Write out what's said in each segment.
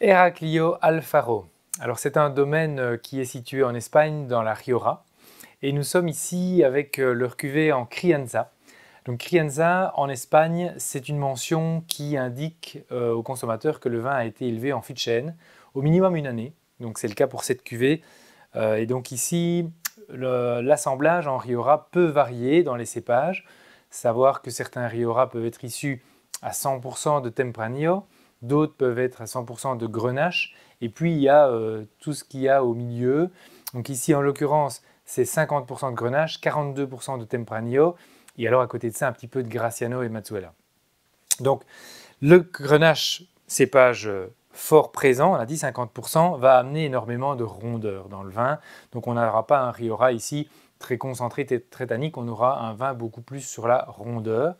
Heraclio Alfaro. Alors c'est un domaine qui est situé en Espagne, dans la Rioja. Et nous sommes ici avec leur cuvée en Crianza. Donc Crianza, en Espagne, c'est une mention qui indique au consommateur que le vin a été élevé en fût de chêne, au minimum une année. Donc c'est le cas pour cette cuvée. Et donc ici, l'assemblage en Rioja peut varier dans les cépages. Savoir que certains Rioja peuvent être issus à 100% de Tempranillo, d'autres peuvent être à 100% de Grenache, et puis il y a tout ce qu'il y a au milieu. Donc ici, en l'occurrence, c'est 50% de Grenache, 42% de Tempranillo, et alors à côté de ça, un petit peu de Graciano et Mazzuela. Donc le Grenache, cépage fort présent, on a dit 50%, va amener énormément de rondeur dans le vin. Donc on n'aura pas un Rioja ici très concentré, très tannique, on aura un vin beaucoup plus sur la rondeur.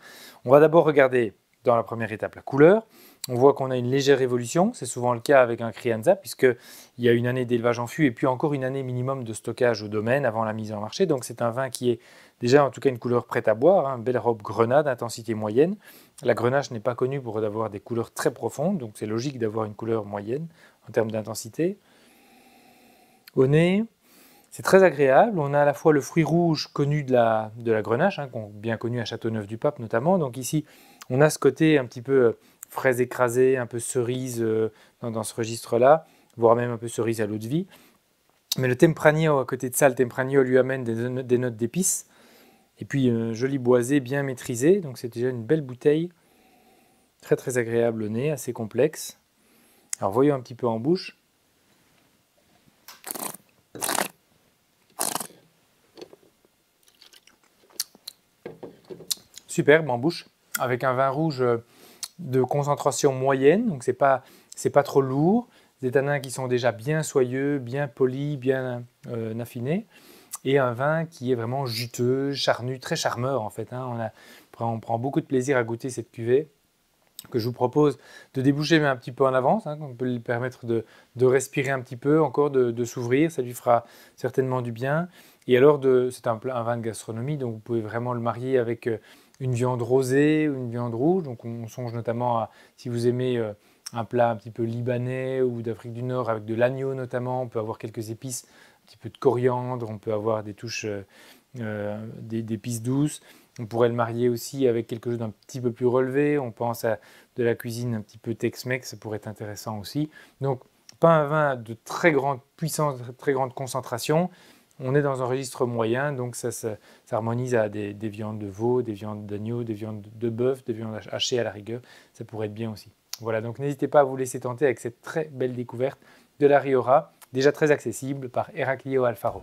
On va d'abord regarder dans la première étape la couleur. On voit qu'on a une légère évolution, c'est souvent le cas avec un Crianza puisqu'il y a une année d'élevage en fût et puis encore une année minimum de stockage au domaine avant la mise en marché. Donc c'est un vin qui est déjà en tout cas une couleur prête à boire, hein, belle robe grenat d'intensité moyenne. La Grenache n'est pas connue pour avoir des couleurs très profondes, donc c'est logique d'avoir une couleur moyenne en termes d'intensité. Au nez, c'est très agréable, on a à la fois le fruit rouge connu de la Grenache, hein, bien connu à Châteauneuf-du-Pape notamment. Donc ici, on a ce côté un petit peu fraise écrasée, un peu cerise dans ce registre-là, voire même un peu cerise à l'eau de vie. Mais le Tempranillo, à côté de ça, le Tempranillo lui amène des notes d'épices. Et puis un joli boisé bien maîtrisé, donc c'est déjà une belle bouteille, très très agréable au nez, assez complexe. Alors voyons un petit peu en bouche. Superbe en bouche, avec un vin rouge de concentration moyenne, donc c'est pas trop lourd, des tanins qui sont déjà bien soyeux, bien polis, bien affinés, et un vin qui est vraiment juteux, charnu, très charmeur en fait. Hein. On prend beaucoup de plaisir à goûter cette cuvée, que je vous propose de déboucher mais un petit peu en avance, hein, on peut lui permettre de respirer un petit peu, encore de s'ouvrir, ça lui fera certainement du bien. Et alors, c'est un vin de gastronomie, donc vous pouvez vraiment le marier avec une viande rosée ou une viande rouge. Donc on songe notamment à, si vous aimez un plat un petit peu libanais ou d'Afrique du Nord avec de l'agneau notamment, on peut avoir quelques épices, un petit peu de coriandre, on peut avoir des touches d'épices douces. On pourrait le marier aussi avec quelque chose d'un petit peu plus relevé. On pense à de la cuisine un petit peu Tex-Mex, ça pourrait être intéressant aussi. Donc, pas un vin de très grande puissance, de très grande concentration. On est dans un registre moyen, donc ça harmonise à des viandes de veau, des viandes d'agneau, des viandes de bœuf, des viandes hachées à la rigueur. Ça pourrait être bien aussi. Voilà, donc n'hésitez pas à vous laisser tenter avec cette très belle découverte de la Rioja, déjà très accessible par Heraclio Alfaro.